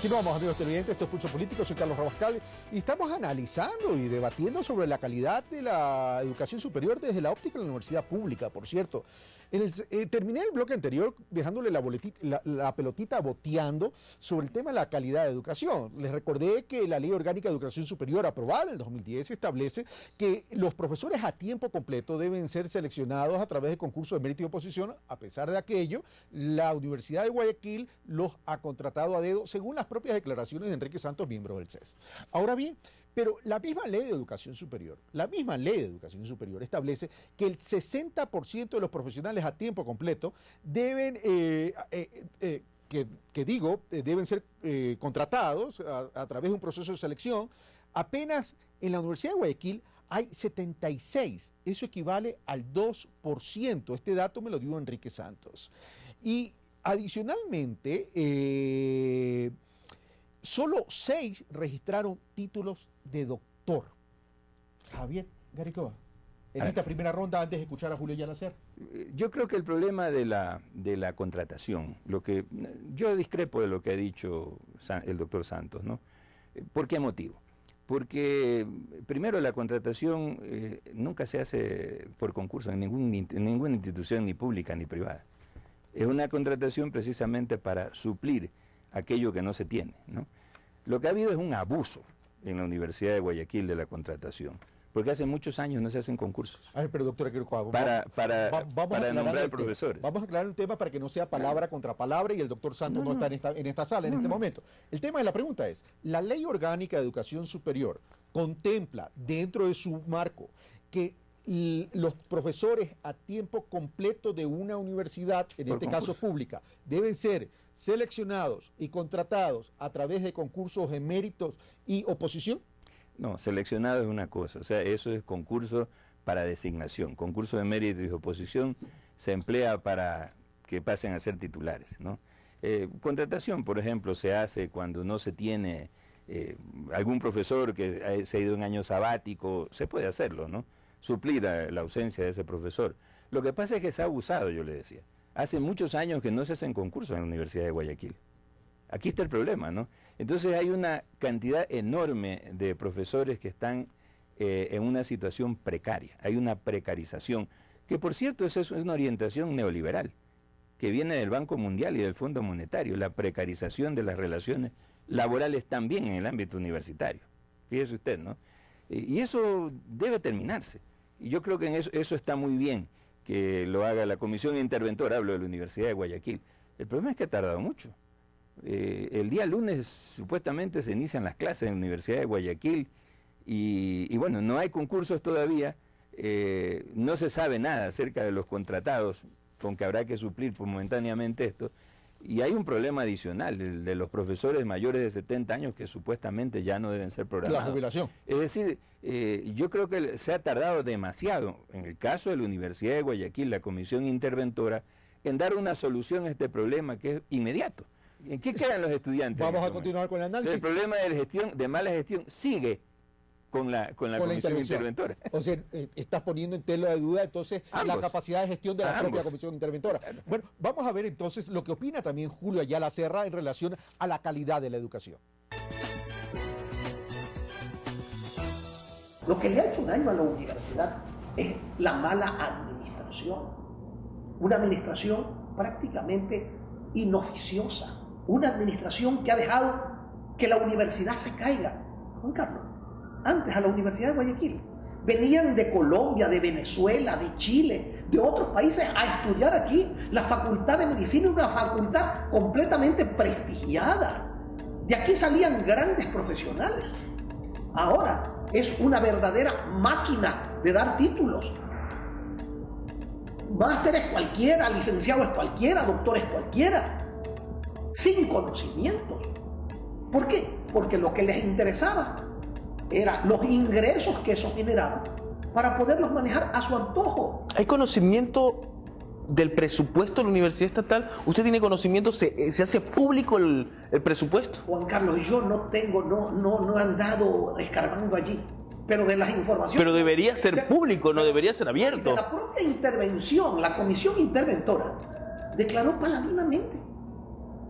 Continuamos, amigos televidentes, esto es Pulso Político, soy Carlos Rabascal y estamos analizando y debatiendo sobre la calidad de la educación superior desde la óptica de la universidad pública, por cierto. Terminé el bloque anterior dejándole la pelotita boteando sobre el tema de la calidad de educación. Les recordé que la Ley Orgánica de Educación Superior aprobada en el 2010 establece que los profesores a tiempo completo deben ser seleccionados a través de concursos de mérito y oposición. A pesar de aquello, la Universidad de Guayaquil los ha contratado a dedo, según las propias declaraciones de Enrique Santos, miembro del CES. Ahora bien, pero la misma ley de educación superior, establece que el 60% de los profesionales a tiempo completo deben, deben ser contratados a través de un proceso de selección. Apenas en la Universidad de Guayaquil hay 76, eso equivale al 2%. Este dato me lo dio Enrique Santos. Y adicionalmente, solo 6 registraron títulos de doctor. Javier Garicova, en esta primera ronda, antes de escuchar a Julio Yanacer. Yo creo que el problema de la contratación, yo discrepo de lo que ha dicho el doctor Santos, ¿no? ¿Por qué motivo? Porque primero la contratación nunca se hace por concurso en ninguna institución, ni pública ni privada. Es una contratación precisamente para suplir aquello que no se tiene, ¿no? Lo que ha habido es un abuso en la Universidad de Guayaquil de la contratación, porque hace muchos años no se hacen concursos. A ver, pero doctora Quiroga, para nombrar profesores. Vamos a aclarar el tema para que no sea palabra contra palabra y el doctor Santos no está en esta sala en este momento. El tema de la pregunta es, la Ley Orgánica de Educación Superior contempla dentro de su marco que los profesores a tiempo completo de una universidad, en este caso pública, deben ser seleccionados y contratados a través de concursos de méritos y oposición? No, seleccionado es una cosa, o sea, eso es concurso para designación. Concurso de mérito y oposición se emplea para que pasen a ser titulares, ¿no? Contratación, por ejemplo, se hace cuando no se tiene algún profesor que se ha ido en año sabático, se puede hacerlo, ¿no? Suplir la ausencia de ese profesor. Lo que pasa es que se ha abusado, yo le decía. Hace muchos años que no se hacen concursos en la Universidad de Guayaquil. Aquí está el problema, ¿no? Entonces hay una cantidad enorme de profesores que están en una situación precaria. Hay una precarización, que por cierto es una orientación neoliberal, que viene del Banco Mundial y del Fondo Monetario, la precarización de las relaciones laborales también en el ámbito universitario. Fíjese usted, ¿no? Y eso debe terminarse. Y yo creo que en eso está muy bien que lo haga la Comisión Interventora, hablo de la Universidad de Guayaquil. El problema es que ha tardado mucho. El día lunes supuestamente se inician las clases en la Universidad de Guayaquil y bueno, no hay concursos todavía, no se sabe nada acerca de los contratados, con que habrá que suplir momentáneamente esto. Y hay un problema adicional, el de los profesores mayores de 70 años que supuestamente ya no deben ser programados. La jubilación. Es decir, yo creo que se ha tardado demasiado, en el caso de la Universidad de Guayaquil, la Comisión Interventora, en dar una solución a este problema que es inmediato. ¿En qué quedan los estudiantes? Vamos a continuar con el análisis. El problema de mala gestión sigue con la Comisión Interventora. O sea, estás poniendo en tela de duda entonces la capacidad de gestión de la propia Comisión Interventora. Bueno, vamos a ver entonces lo que opina también Julio Ayala Serra en relación a la calidad de la educación. Lo que le ha hecho daño a la universidad es la mala administración. Una administración prácticamente inoficiosa. Una administración que ha dejado que la universidad se caiga. Juan Carlos, antes a la Universidad de Guayaquil venían de Colombia, de Venezuela, de Chile, de otros países a estudiar aquí. La Facultad de Medicina es una facultad completamente prestigiada. De aquí salían grandes profesionales. Ahora es una verdadera máquina de dar títulos. Máster es cualquiera, licenciado es cualquiera, doctor es cualquiera, sin conocimientos. ¿Por qué? Porque lo que les interesaba eran los ingresos que eso generaba para poderlos manejar a su antojo. ¿Hay conocimiento del presupuesto de la Universidad Estatal? ¿Usted tiene conocimiento? ¿Se hace público el presupuesto? Juan Carlos, yo no tengo, no he andado escarbando allí. Pero de las informaciones... Pero debería ser público, no debería ser abierto. De la propia intervención, la Comisión Interventora declaró paladinamente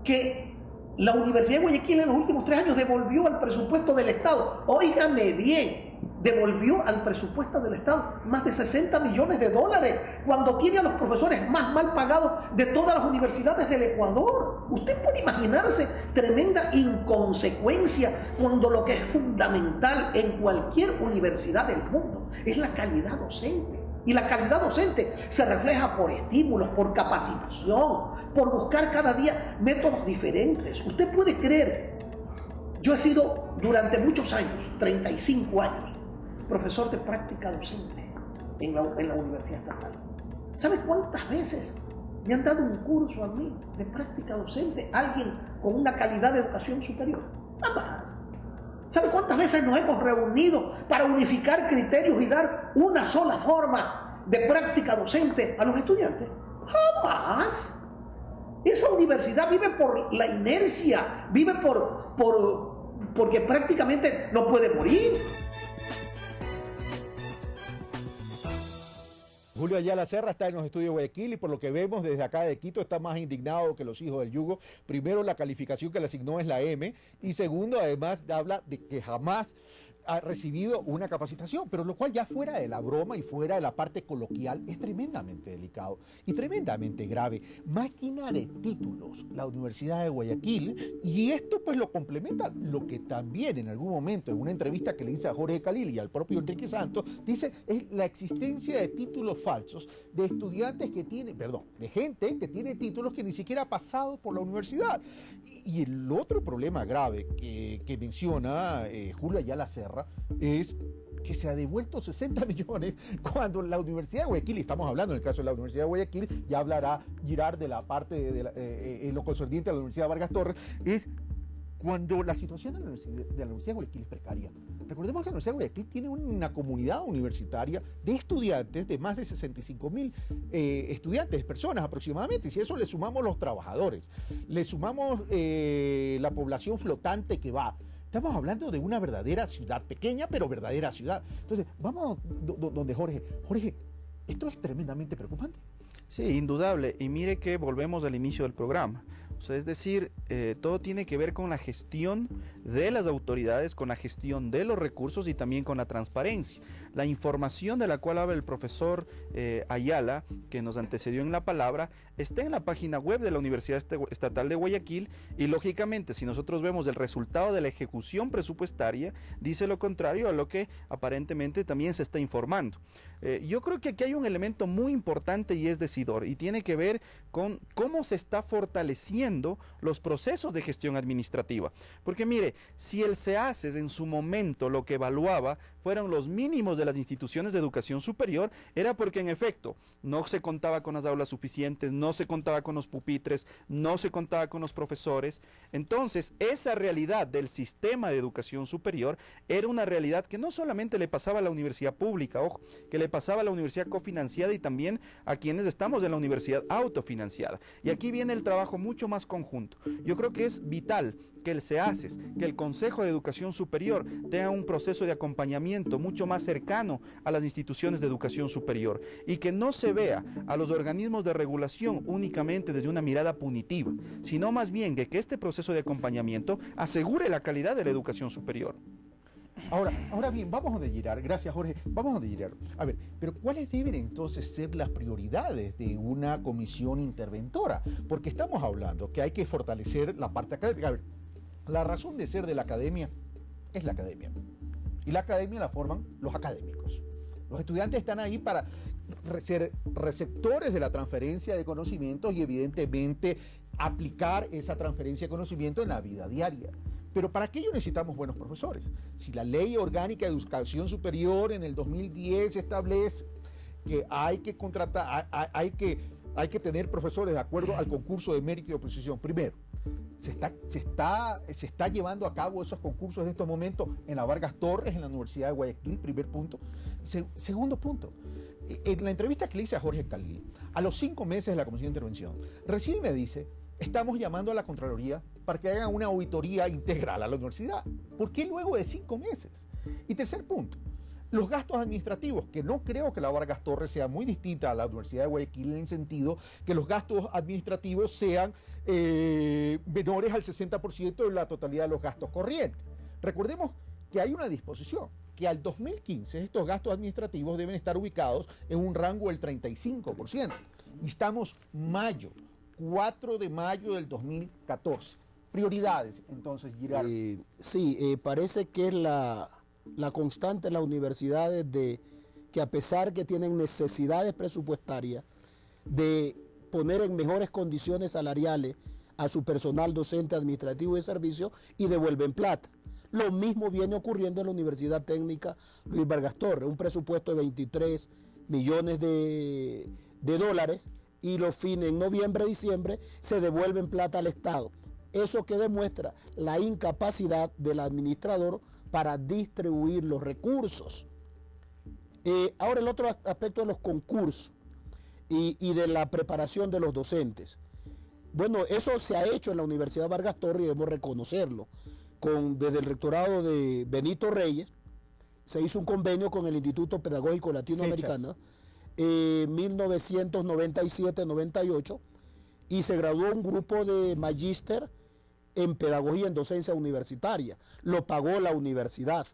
que La Universidad de Guayaquil en los últimos 3 años devolvió al presupuesto del Estado, óigame bien, devolvió al presupuesto del Estado más de 60 millones de dólares, cuando tiene a los profesores más mal pagados de todas las universidades del Ecuador. Usted puede imaginarse tremenda inconsecuencia cuando lo que es fundamental en cualquier universidad del mundo es la calidad docente. Y la calidad docente se refleja por estímulos, por capacitación, por buscar cada día métodos diferentes. Usted puede creer, yo he sido durante muchos años, 35 años, profesor de práctica docente en la Universidad Estatal. ¿Sabe cuántas veces me han dado un curso a mí de práctica docente alguien con una calidad de educación superior? Nada más. ¿Sabe cuántas veces nos hemos reunido para unificar criterios y dar una sola forma de práctica docente a los estudiantes? Jamás. Esa universidad vive por la inercia, vive porque prácticamente no puede morir. Julio Ayala Serra está en los estudios de Guayaquil y por lo que vemos desde acá de Quito está más indignado que los hijos del yugo. Primero, la calificación que le asignó es la M y segundo, además habla de que jamás ha recibido una capacitación, pero lo cual ya fuera de la broma y fuera de la parte coloquial es tremendamente delicado y tremendamente grave. Máquina de títulos, la Universidad de Guayaquil, y esto pues lo complementa lo que también en algún momento en una entrevista que le hice a Jorge Khalil y al propio Enrique Santos, dice es la existencia de títulos falsos de estudiantes que tienen, de gente que tiene títulos que ni siquiera ha pasado por la universidad. Y el otro problema grave que menciona Julio Ayala Serra es que se ha devuelto 60 millones cuando la Universidad de Guayaquil, y estamos hablando en el caso de la Universidad de Guayaquil, ya hablará Girard de la parte en lo concerniente a la Universidad Vargas Torres, es cuando la situación de la Universidad de Guayaquil es precaria. Recordemos que la Universidad de Guayaquil tiene una comunidad universitaria de estudiantes, de más de 65.000 estudiantes, personas aproximadamente, y si a eso le sumamos los trabajadores, le sumamos la población flotante que va, estamos hablando de una verdadera ciudad, pequeña pero verdadera ciudad. Entonces, vamos donde Jorge. Jorge, esto es tremendamente preocupante. Sí, indudable. Y mire que volvemos al inicio del programa. O sea, es decir, todo tiene que ver con la gestión de las autoridades, con la gestión de los recursos y también con la transparencia. La información de la cual habla el profesor Ayala, que nos antecedió en la palabra, está en la página web de la Universidad Estatal de Guayaquil y lógicamente si nosotros vemos el resultado de la ejecución presupuestaria, dice lo contrario a lo que aparentemente también se está informando. Yo creo que aquí hay un elemento muy importante y es decidor y tiene que ver con cómo se está fortaleciendo los procesos de gestión administrativa. Porque mire, si el SEACES en su momento lo que evaluaba fueron los mínimos de las instituciones de educación superior, era porque en efecto no se contaba con las aulas suficientes, no se contaba con los pupitres, no se contaba con los profesores. Entonces, esa realidad del sistema de educación superior era una realidad que no solamente le pasaba a la universidad pública, ojo, que le pasaba a la universidad cofinanciada y también a quienes estamos en la universidad autofinanciada. Y aquí viene el trabajo mucho más conjunto. Yo creo que es vital que el SEACES, que el Consejo de Educación Superior tenga un proceso de acompañamiento mucho más cercano a las instituciones de educación superior y que no se vea a los organismos de regulación únicamente desde una mirada punitiva, sino más bien que este proceso de acompañamiento asegure la calidad de la educación superior. Ahora bien, vamos a Girard. Gracias, Jorge. Vamos a Girard. A ver, pero ¿cuáles deben entonces ser las prioridades de una comisión interventora? Porque estamos hablando que hay que fortalecer la parte académica. A ver, la razón de ser de la academia es la academia. Y la academia la forman los académicos. Los estudiantes están ahí para ser receptores de la transferencia de conocimientos y evidentemente aplicar esa transferencia de conocimiento en la vida diaria. Pero para aquello necesitamos buenos profesores. Si la Ley Orgánica de Educación Superior en el 2010 establece que hay que contratar, hay que tener profesores de acuerdo al concurso de mérito y oposición. Primero, se está llevando a cabo esos concursos en estos momentos en la Vargas Torres, en la Universidad de Guayaquil, primer punto. Segundo punto, en la entrevista que le hice a Jorge Khalil, a los 5 meses de la Comisión de Intervención, recién me dice, estamos llamando a la Contraloría para que hagan una auditoría integral a la universidad. ¿Por qué luego de 5 meses? Y tercer punto, Los gastos administrativos, que no creo que la Vargas Torres sea muy distinta a la Universidad de Guayaquil en el sentido que los gastos administrativos sean menores al 60% de la totalidad de los gastos corrientes. Recordemos que hay una disposición, que al 2015 estos gastos administrativos deben estar ubicados en un rango del 35%. Y estamos 4 de mayo del 2014. Prioridades, entonces, Girardo. Sí, parece que es la constante en las universidades de que a pesar que tienen necesidades presupuestarias de poner en mejores condiciones salariales a su personal docente, administrativo y de servicio y devuelven plata. Lo mismo viene ocurriendo en la Universidad Técnica Luis Vargas Torres, un presupuesto de 23 millones de dólares y los fines en noviembre, diciembre se devuelven plata al Estado. Eso que demuestra la incapacidad del administrador para distribuir los recursos. Ahora el otro aspecto de los concursos y de la preparación de los docentes. Bueno, eso se ha hecho en la Universidad Vargas Torres y debemos reconocerlo. Desde el rectorado de Benito Reyes se hizo un convenio con el Instituto Pedagógico Latinoamericano 1997-98 y se graduó un grupo de magíster en pedagogía en docencia universitaria. Lo pagó la universidad.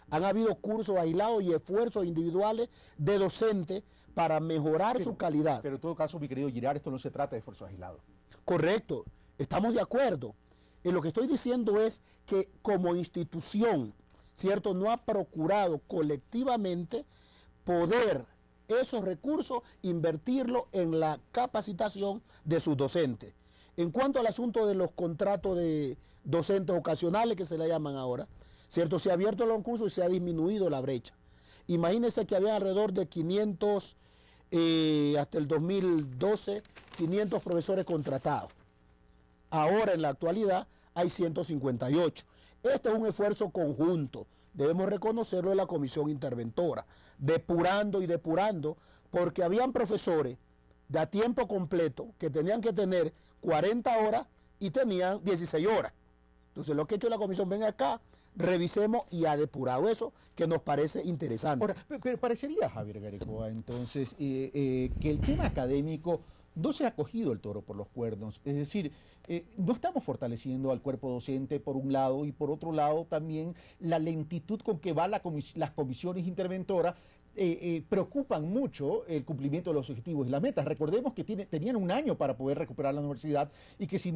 Han habido cursos aislados y esfuerzos individuales de docentes para mejorar su calidad. Pero en todo caso, mi querido Girard, esto no se trata de esfuerzos aislados. Correcto, estamos de acuerdo. Lo que estoy diciendo es que como institución, ¿cierto?, no ha procurado colectivamente poder esos recursos invertirlo en la capacitación de sus docentes. En cuanto al asunto de los contratos de docentes ocasionales, que se le llaman ahora, ¿cierto?, se ha abierto el concurso y se ha disminuido la brecha. Imagínense que había alrededor de 500, hasta el 2012, 500 profesores contratados. Ahora, en la actualidad, hay 158. Este es un esfuerzo conjunto, debemos reconocerlo, de la comisión interventora, depurando y depurando, porque habían profesores de a tiempo completo que tenían que tener 40 horas y tenían 16 horas. Entonces, lo que ha hecho la comisión, ven acá, revisemos, y ha depurado eso, que nos parece interesante. Ahora, pero parecería, Javier Garecoa, entonces, que el tema académico no se ha cogido el toro por los cuernos. Es decir, no estamos fortaleciendo al cuerpo docente por un lado, y por otro lado también la lentitud con que van las comisiones interventoras preocupan mucho el cumplimiento de los objetivos y las metas. Recordemos que tenían un año para poder recuperar la universidad, y que si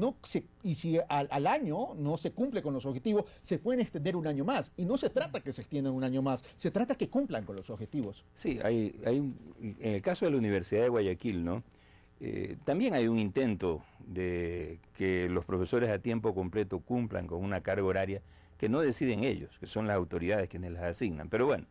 al año no se cumple con los objetivos, se pueden extender un año más. Y no se trata que se extiendan un año más, se trata que cumplan con los objetivos. Sí, en el caso de la Universidad de Guayaquil, ¿no? También hay un intento de que los profesores a tiempo completo cumplan con una carga horaria que no deciden ellos, que son las autoridades quienes las asignan. Pero bueno,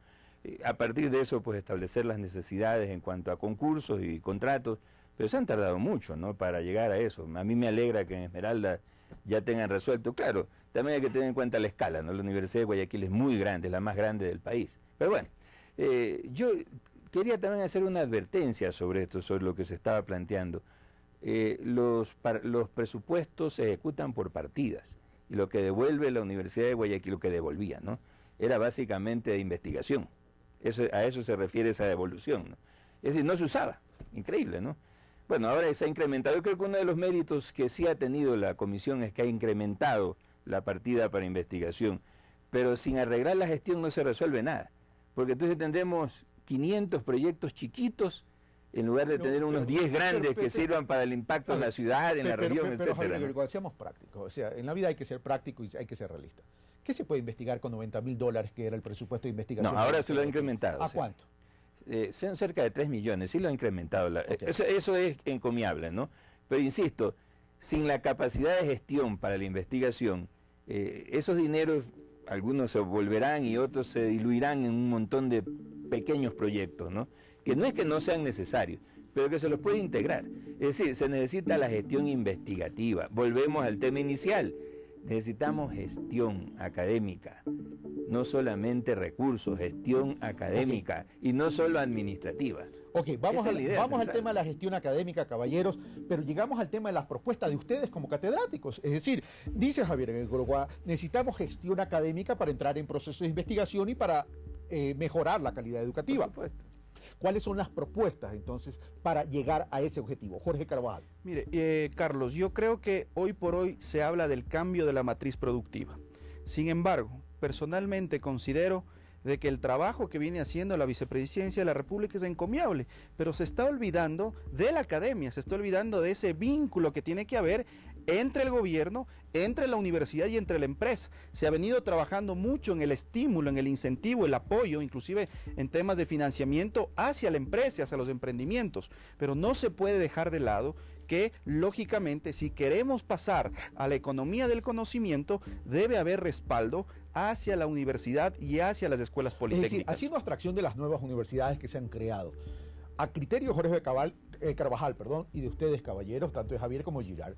a partir de eso, pues establecer las necesidades en cuanto a concursos y contratos, pero se han tardado mucho, ¿no?, para llegar a eso. A mí me alegra que en Esmeralda ya tengan resuelto. Claro, también hay que tener en cuenta la escala, ¿no? La Universidad de Guayaquil es muy grande, es la más grande del país. Pero bueno, yo quería también hacer una advertencia sobre esto, sobre lo que se estaba planteando. Los presupuestos se ejecutan por partidas, y lo que devuelve la Universidad de Guayaquil, lo que devolvía, ¿no?, era básicamente de investigación. A eso se refiere esa devolución, ¿no? Es decir, no se usaba. Increíble, ¿no? Bueno, ahora se ha incrementado. Yo creo que uno de los méritos que sí ha tenido la comisión es que ha incrementado la partida para investigación, pero sin arreglar la gestión no se resuelve nada, porque entonces tendremos 500 proyectos chiquitos en lugar de tener unos 10 grandes que sirvan para el impacto en la ciudad, en la región, etc. Pero Javier, ¿no? Seamos prácticos. O sea, en la vida hay que ser práctico y hay que ser realista. ¿Qué se puede investigar con $90.000 que era el presupuesto de investigación? No, ahora se lo ha incrementado. ¿A cuánto? Son cerca de 3 millones, sí lo ha incrementado. Okay. Eso es encomiable, ¿no? Pero insisto, sin la capacidad de gestión para la investigación, esos dineros, algunos se volverán y otros se diluirán en un montón de pequeños proyectos, ¿no? Que no es que no sean necesarios, pero que se los puede integrar. Es decir, se necesita la gestión investigativa. Volvemos al tema inicial. Necesitamos gestión académica, no solamente recursos, gestión académica, y no solo administrativa. Ok, vamos al tema de la gestión académica, caballeros, pero llegamos al tema de las propuestas de ustedes como catedráticos. Es decir, dice Javier Garecoa, necesitamos gestión académica para entrar en procesos de investigación y para mejorar la calidad educativa. Por supuesto. ¿Cuáles son las propuestas entonces para llegar a ese objetivo? Jorge Carvajal. Mire, Carlos, yo creo que hoy por hoy se habla del cambio de la matriz productiva. Sin embargo, personalmente considero de que el trabajo que viene haciendo la Vicepresidencia de la República es encomiable, pero se está olvidando de la academia, se está olvidando de ese vínculo que tiene que haber entre el gobierno, entre la universidad y entre la empresa. Se ha venido trabajando mucho en el estímulo, en el incentivo, el apoyo, inclusive en temas de financiamiento hacia la empresa, hacia los emprendimientos, pero no se puede dejar de lado que, lógicamente, si queremos pasar a la economía del conocimiento, debe haber respaldo hacia la universidad y hacia las escuelas politécnicas. Es decir, haciendo abstracción de las nuevas universidades que se han creado, a criterio de Jorge Carvajal, y de ustedes, caballeros, tanto de Javier como Girard,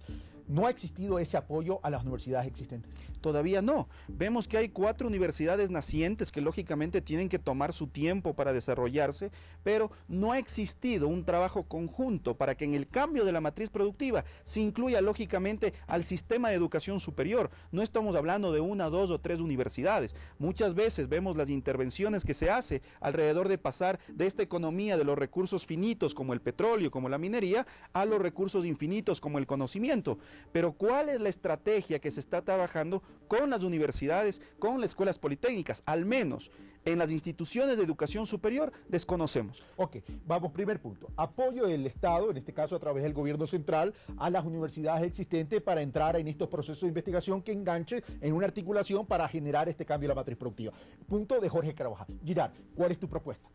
¿no ha existido ese apoyo a las universidades existentes? Todavía no. Vemos que hay 4 universidades nacientes que lógicamente tienen que tomar su tiempo para desarrollarse, pero no ha existido un trabajo conjunto para que en el cambio de la matriz productiva se incluya lógicamente al sistema de educación superior. No estamos hablando de 1, 2 o 3 universidades. Muchas veces vemos las intervenciones que se hace alrededor de pasar de esta economía de los recursos finitos como el petróleo, como la minería, a los recursos infinitos como el conocimiento. Pero ¿cuál es la estrategia que se está trabajando con las universidades, con las escuelas politécnicas? Al menos en las instituciones de educación superior desconocemos. Ok, vamos, primer punto. Apoyo del Estado, en este caso a través del gobierno central, a las universidades existentes para entrar en estos procesos de investigación que enganche en una articulación para generar este cambio de la matriz productiva. Punto de Jorge Carvajal. Girard, ¿cuál es tu propuesta?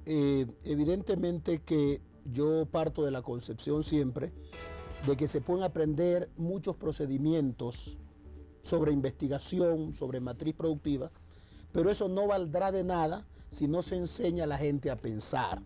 Evidentemente que yo parto de la concepción siempre de que se pueden aprender muchos procedimientos sobre investigación, sobre matriz productiva, pero eso no valdrá de nada si no se enseña a la gente a pensar.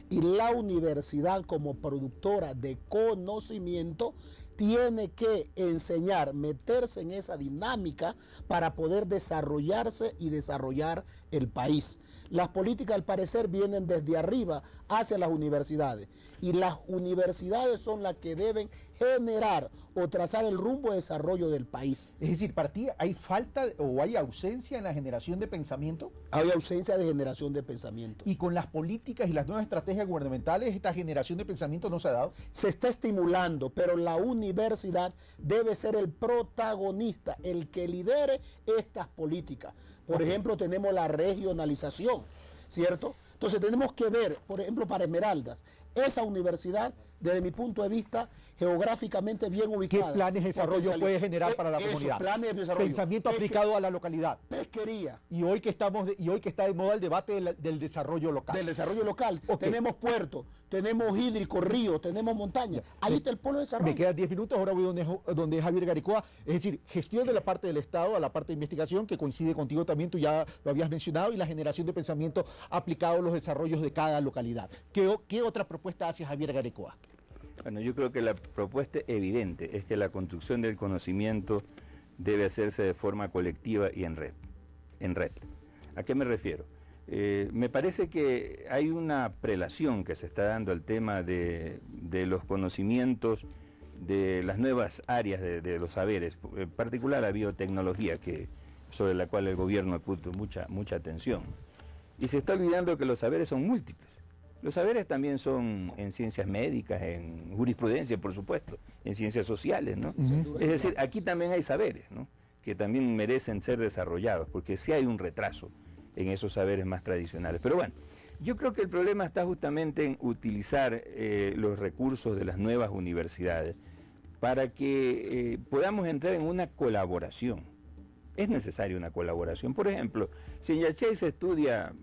Y la universidad, como productora de conocimiento, tiene que enseñar, meterse en esa dinámica para poder desarrollarse y desarrollar el país. Las políticas, al parecer, vienen desde arriba hacia las universidades, y las universidades son las que deben generar o trazar el rumbo de desarrollo del país. Es decir, para ti, ¿hay falta o hay ausencia en la generación de pensamiento? Hay ausencia de generación de pensamiento. Y con las políticas y las nuevas estrategias gubernamentales, esta generación de pensamiento no se ha dado. Se está estimulando, pero la universidad debe ser el protagonista, el que lidere estas políticas. Por ejemplo, tenemos la regionalización, ¿cierto? Entonces tenemos que ver, por ejemplo, para Esmeraldas, esa universidad, desde mi punto de vista, geográficamente bien ubicada. ¿Qué planes de desarrollo puede generar para la comunidad? Planes de desarrollo. Pensamiento aplicado a la localidad. Pesquería. Y hoy que está de moda el debate del desarrollo local. Del desarrollo local. Okay. Tenemos puertos, tenemos hídrico, ríos, tenemos montañas. Ahí está el polo de desarrollo. Me quedan 10 minutos, ahora voy donde Javier Garicoa. Es decir, gestión de la parte del Estado a la parte de investigación, que coincide contigo también, tú ya lo habías mencionado, y la generación de pensamiento aplicado a los desarrollos de cada localidad. ¿Qué otra propuesta hace Javier Garicoa? Bueno, yo creo que la propuesta evidente es que la construcción del conocimiento debe hacerse de forma colectiva y en red. ¿A qué me refiero? Me parece que hay una prelación que se está dando al tema de los conocimientos, de las nuevas áreas de los saberes, en particular la biotecnología, sobre la cual el gobierno ha puesto mucha atención. Y se está olvidando que los saberes son múltiples. Los saberes también son en ciencias médicas, en jurisprudencia, por supuesto, en ciencias sociales, ¿no? Es decir, aquí también hay saberes, ¿no?, que también merecen ser desarrollados, porque sí hay un retraso en esos saberes más tradicionales. Pero bueno, yo creo que el problema está justamente en utilizar los recursos de las nuevas universidades para que podamos entrar en una colaboración. Es necesaria una colaboración. Por ejemplo, si en Yachay se estudia,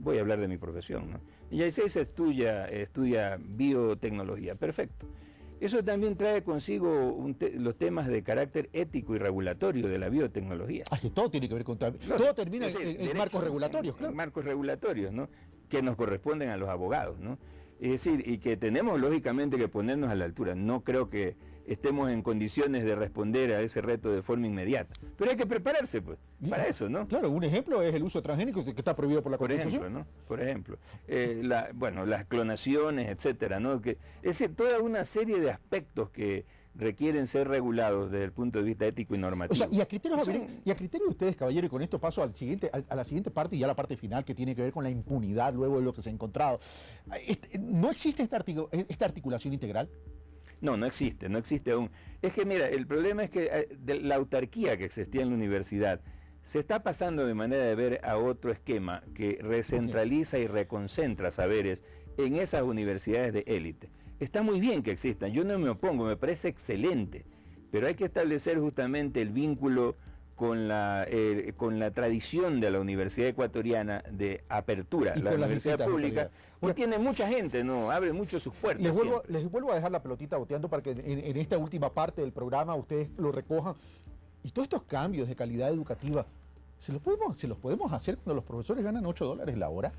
voy a hablar de mi profesión, ¿no? En Yachay se estudia biotecnología, perfecto. Eso también trae consigo los temas de carácter ético y regulatorio de la biotecnología. Que todo tiene que ver con... todo termina en marcos regulatorios, claro. En marcos regulatorios, ¿no?, que nos corresponden a los abogados, ¿no? Es decir, y que tenemos lógicamente que ponernos a la altura. No creo que estemos en condiciones de responder a ese reto de forma inmediata. Pero hay que prepararse, pues, para eso, ¿no? Claro, un ejemplo es el uso de transgénicos, que está prohibido por la Constitución. Por ejemplo, las clonaciones, etcétera, ¿no? Es decir, toda una serie de aspectos requieren ser regulados desde el punto de vista ético y normativo. O sea, y a criterios de ustedes, caballero, y con esto paso al siguiente, a la siguiente parte y ya la parte final que tiene que ver con la impunidad luego de lo que se ha encontrado. ¿No existe esta articulación integral? No, no existe aún. Es que mira, el problema es que la autarquía que existía en la universidad se está pasando de manera de ver a otro esquema que recentraliza y reconcentra saberes en esas universidades de élite. Está muy bien que existan, yo no me opongo, me parece excelente, pero hay que establecer justamente el vínculo con la tradición de la Universidad Ecuatoriana de apertura. La universidad pública que tiene mucha gente, ¿no? Abre mucho sus puertas. Les vuelvo a dejar la pelotita boteando para que en esta última parte del programa ustedes lo recojan. Y todos estos cambios de calidad educativa, ¿se los podemos hacer cuando los profesores ganan $8 la hora?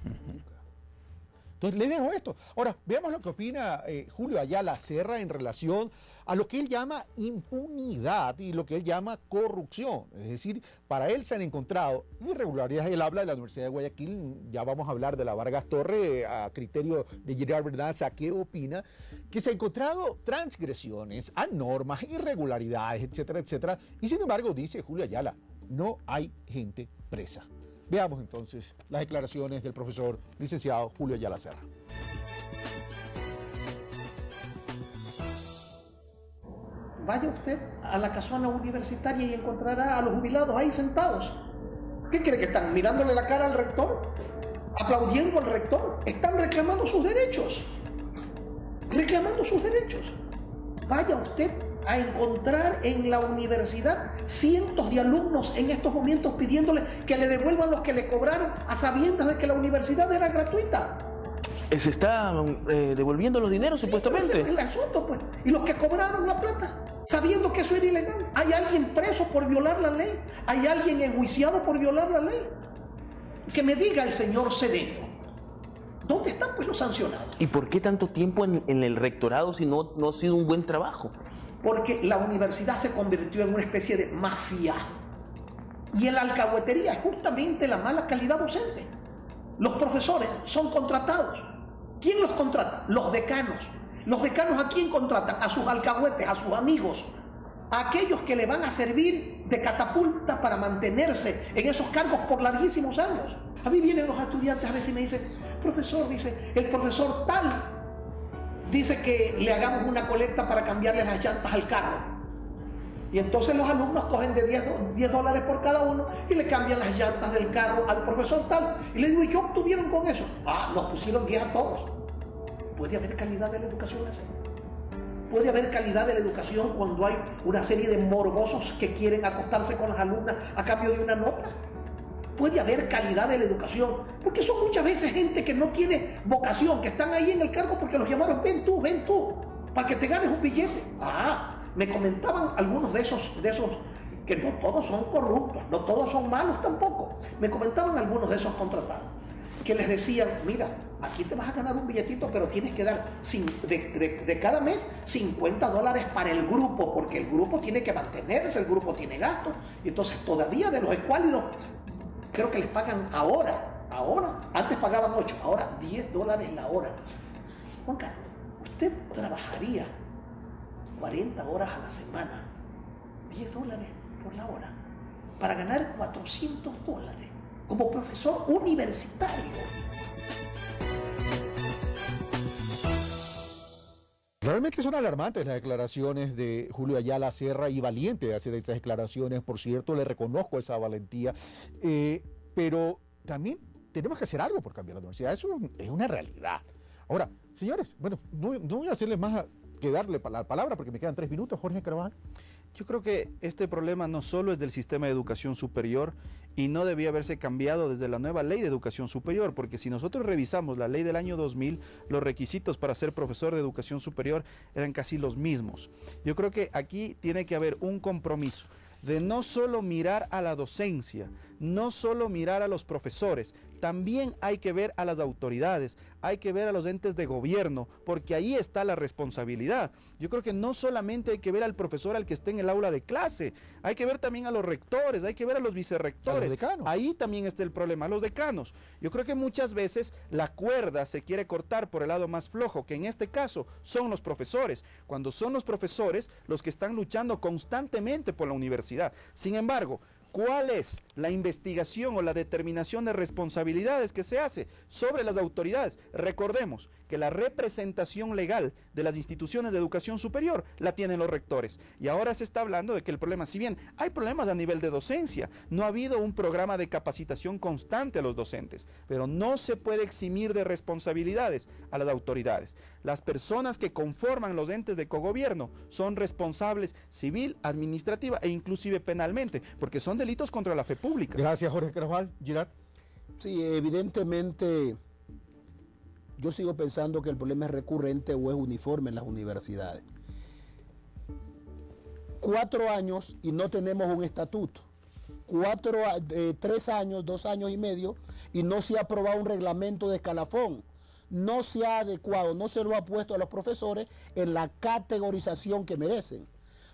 Entonces, les dejo esto. Ahora, veamos lo que opina Julio Ayala Serra en relación a lo que él llama impunidad y lo que él llama corrupción. Es decir, para él se han encontrado irregularidades. Él habla de la Universidad de Guayaquil, ya vamos a hablar de la Vargas Torre, a criterio de Gerard Verdanza, ¿qué opina? Que se han encontrado transgresiones a normas, irregularidades, etcétera, etcétera. Y sin embargo, dice Julio Ayala, no hay gente presa. Veamos entonces las declaraciones del profesor licenciado Julio Ayala Serra. Vaya usted a la casona universitaria y encontrará a los jubilados ahí sentados. ¿Qué cree que están mirándole la cara al rector? ¿Aplaudiendo al rector? Están reclamando sus derechos. Reclamando sus derechos. Vaya usted a encontrar en la universidad cientos de alumnos en estos momentos pidiéndole que le devuelvan los que le cobraron a sabiendas de que la universidad era gratuita. Se está devolviendo los dineros, sí, supuestamente. Ese es el asunto, pues. Y los que cobraron la plata, sabiendo que eso era ilegal. Hay alguien preso por violar la ley. Hay alguien enjuiciado por violar la ley. Que me diga el señor Cedeño, ¿dónde están pues los sancionados? ¿Y por qué tanto tiempo en el rectorado si no ha sido un buen trabajo? Porque la universidad se convirtió en una especie de mafia. Y en la alcahuetería es justamente la mala calidad docente. Los profesores son contratados. ¿Quién los contrata? Los decanos. ¿Los decanos a quién contratan? A sus alcahuetes, a sus amigos, a aquellos que le van a servir de catapulta para mantenerse en esos cargos por larguísimos años. A mí vienen los estudiantes a veces y me dicen, profesor, dice, el profesor tal dice que le hagamos una colecta para cambiarle las llantas al carro. Y entonces los alumnos cogen de $10 por cada uno y le cambian las llantas del carro al profesor tal. Y le digo, ¿y qué obtuvieron con eso? Ah, nos pusieron 10 a todos. ¿Puede haber calidad de la educación así? ¿Puede haber calidad de la educación cuando hay una serie de morbosos que quieren acostarse con las alumnas a cambio de una nota? ¿Puede haber calidad de la educación? Porque son muchas veces gente que no tiene vocación, que están ahí en el cargo porque los llamaron, ven tú, para que te ganes un billete. Ah, me comentaban algunos de esos, que no todos son corruptos, no todos son malos tampoco. Me comentaban algunos de esos contratados, que les decían, mira, aquí te vas a ganar un billetito, pero tienes que dar de cada mes $50 para el grupo, porque el grupo tiene que mantenerse, el grupo tiene gastos. Y entonces todavía de los escuálidos, creo que les pagan ahora, antes pagaban 8, ahora $10 la hora. Juan Carlos, usted trabajaría 40 horas a la semana, $10 por la hora, para ganar $400 como profesor universitario. Realmente son alarmantes las declaraciones de Julio Ayala Serra, y valiente de hacer esas declaraciones, por cierto, le reconozco esa valentía, pero también tenemos que hacer algo por cambiar la universidad, eso es una realidad. Ahora, señores, bueno, no voy a hacerles más que darle la palabra porque me quedan 3 minutos, Jorge Carvajal. Yo creo que este problema no solo es del sistema de educación superior y no debía haberse cambiado desde la nueva ley de educación superior, porque si nosotros revisamos la ley del año 2000, los requisitos para ser profesor de educación superior eran casi los mismos. Yo creo que aquí tiene que haber un compromiso de no solo mirar a la docencia, no solo mirar a los profesores, también hay que ver a las autoridades, hay que ver a los entes de gobierno, porque ahí está la responsabilidad. Yo creo que no solamente hay que ver al profesor al que esté en el aula de clase, hay que ver también a los rectores, hay que ver a los vicerrectores. A los decanos. Ahí también está el problema, a los decanos. Yo creo que muchas veces la cuerda se quiere cortar por el lado más flojo, que en este caso son los profesores, cuando son los profesores los que están luchando constantemente por la universidad. Sin embargo, ¿cuál es la investigación o la determinación de responsabilidades que se hace sobre las autoridades? Recordemos que la representación legal de las instituciones de educación superior la tienen los rectores. Y ahora se está hablando de que el problema, si bien hay problemas a nivel de docencia, no ha habido un programa de capacitación constante a los docentes, pero no se puede eximir de responsabilidades a las autoridades. Las personas que conforman los entes de cogobierno son responsables civil, administrativa e inclusive penalmente, porque son delitos contra la fe pública. Gracias, Jorge Carvajal. Girard. Sí, evidentemente yo sigo pensando que el problema es recurrente o es uniforme en las universidades. 4 años y no tenemos un estatuto. 3 años, 2 años y medio y no se ha aprobado un reglamento de escalafón. No se ha adecuado, no se lo ha puesto a los profesores en la categorización que merecen.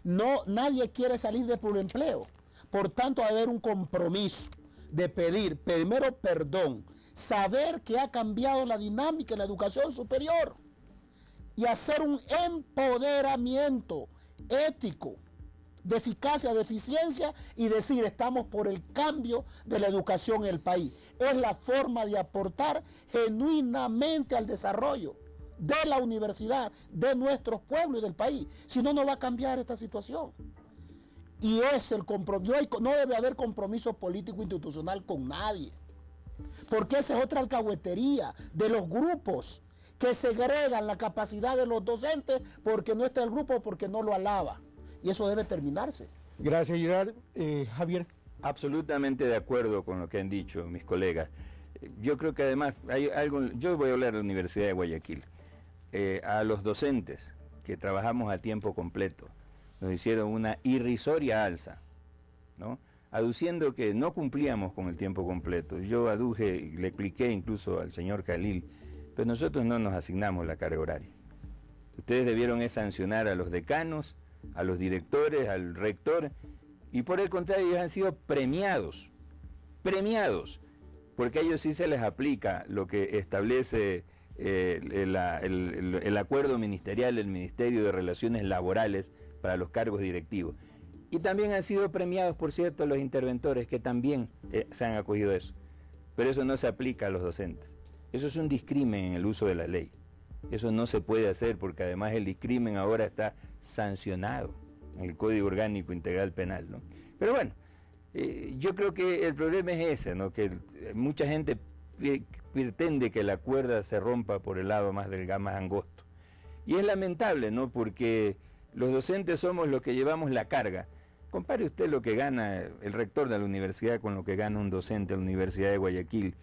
No, nadie quiere salir de pluriempleo. Por tanto, va a haber un compromiso de pedir primero perdón, saber que ha cambiado la dinámica en la educación superior y hacer un empoderamiento ético de eficacia, de eficiencia y decir estamos por el cambio de la educación en el país. Es la forma de aportar genuinamente al desarrollo de la universidad, de nuestros pueblos y del país. Si no, no va a cambiar esta situación. Y es el compromiso, no debe haber compromiso político institucional con nadie. Porque esa es otra alcahuetería de los grupos que segregan la capacidad de los docentes porque no está el grupo, porque no lo alaba. Y eso debe terminarse. Gracias, Girard. Javier. Absolutamente de acuerdo con lo que han dicho mis colegas. Yo creo que además hay algo, yo voy a hablar de la Universidad de Guayaquil. A los docentes que trabajamos a tiempo completo nos hicieron una irrisoria alza, ¿no? Aduciendo que no cumplíamos con el tiempo completo. Yo aduje y le expliqué incluso al señor Khalil, pero nosotros no nos asignamos la carga horaria. Ustedes debieron sancionar a los decanos, a los directores, al rector, y por el contrario ellos han sido premiados, porque a ellos sí se les aplica lo que establece el acuerdo ministerial del Ministerio de Relaciones Laborales para los cargos directivos. Y también han sido premiados, por cierto, los interventores que también se han acogido a eso. Pero eso no se aplica a los docentes. Eso es un discrimen en el uso de la ley. Eso no se puede hacer porque además el discrimen ahora está sancionado en el Código Orgánico Integral Penal, ¿no? Pero bueno, yo creo que el problema es ese, ¿no? Que mucha gente pretende que la cuerda se rompa por el lado más delgado, más angosto. Y es lamentable, ¿no? Porque los docentes somos los que llevamos la carga. Compare usted lo que gana el rector de la universidad con lo que gana un docente de la Universidad de Guayaquil.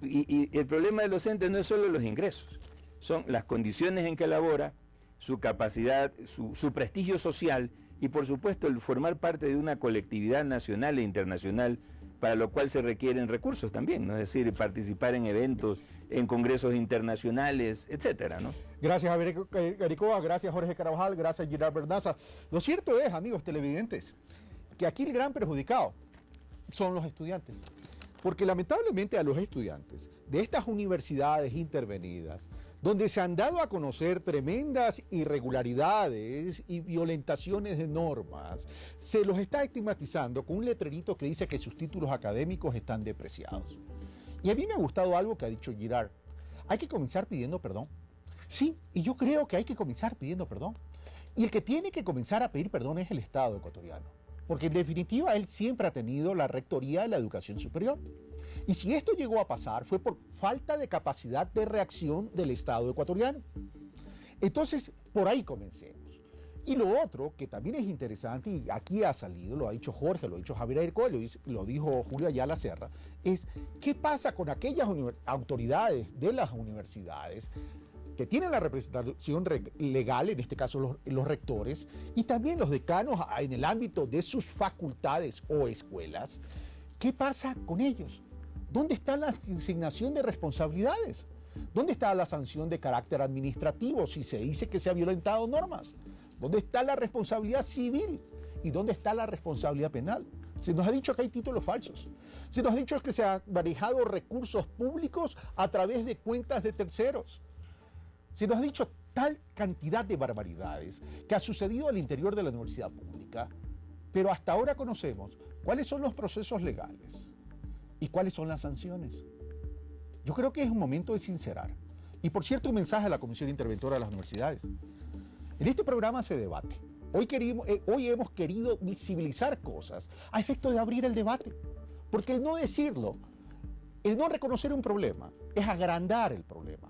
Y el problema del docente no es solo los ingresos, son las condiciones en que labora, su capacidad, su prestigio social y por supuesto el formar parte de una colectividad nacional e internacional para lo cual se requieren recursos también, ¿no? Es decir, participar en eventos, en congresos internacionales, etcétera, ¿no? Gracias, Javier Garicoa, gracias, Jorge Carvajal, gracias, Girard Bernaza. Lo cierto es, amigos televidentes, que aquí el gran perjudicado son los estudiantes. Porque lamentablemente a los estudiantes de estas universidades intervenidas, donde se han dado a conocer tremendas irregularidades y violentaciones de normas, se los está estigmatizando con un letrerito que dice que sus títulos académicos están depreciados. Y a mí me ha gustado algo que ha dicho Girard. Hay que comenzar pidiendo perdón. Sí, y yo creo que hay que comenzar pidiendo perdón. Y el que tiene que comenzar a pedir perdón es el Estado ecuatoriano. Porque en definitiva él siempre ha tenido la rectoría de la educación superior. Y si esto llegó a pasar fue por falta de capacidad de reacción del Estado ecuatoriano. Entonces, por ahí comencemos. Y lo otro, que también es interesante, y aquí ha salido, lo ha dicho Jorge, lo ha dicho Javier Airco, lo dijo Julio Ayala Serra, es qué pasa con aquellas autoridades de las universidades que tienen la representación legal, en este caso los rectores, y también los decanos en el ámbito de sus facultades o escuelas. ¿Qué pasa con ellos? ¿Dónde está la asignación de responsabilidades? ¿Dónde está la sanción de carácter administrativo si se dice que se ha violentado normas? ¿Dónde está la responsabilidad civil? ¿Y dónde está la responsabilidad penal? Se nos ha dicho que hay títulos falsos. Se nos ha dicho que se han manejado recursos públicos a través de cuentas de terceros. Se nos ha dicho tal cantidad de barbaridades que ha sucedido al interior de la universidad pública, pero hasta ahora conocemos cuáles son los procesos legales y cuáles son las sanciones. Yo creo que es un momento de sincerar. Y por cierto, un mensaje a la Comisión Interventora de las Universidades. En este programa se debate. Hoy hemos querido visibilizar cosas a efecto de abrir el debate. Porque el no decirlo, el no reconocer un problema, es agrandar el problema.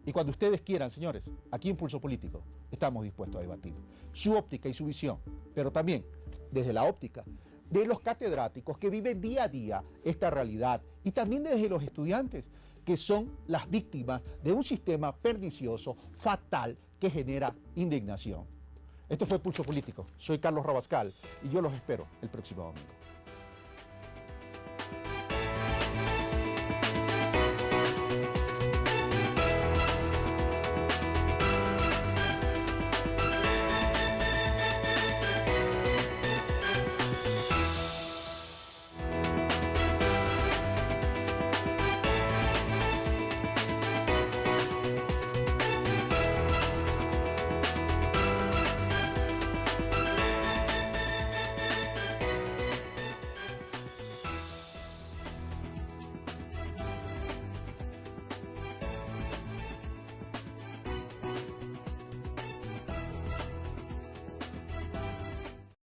Y cuando ustedes quieran, señores, aquí en Pulso Político, estamos dispuestos a debatir su óptica y su visión, pero también desde la óptica de los catedráticos que viven día a día esta realidad y también desde los estudiantes que son las víctimas de un sistema pernicioso, fatal, que genera indignación. Esto fue Pulso Político. Soy Carlos Rabascal y yo los espero el próximo domingo.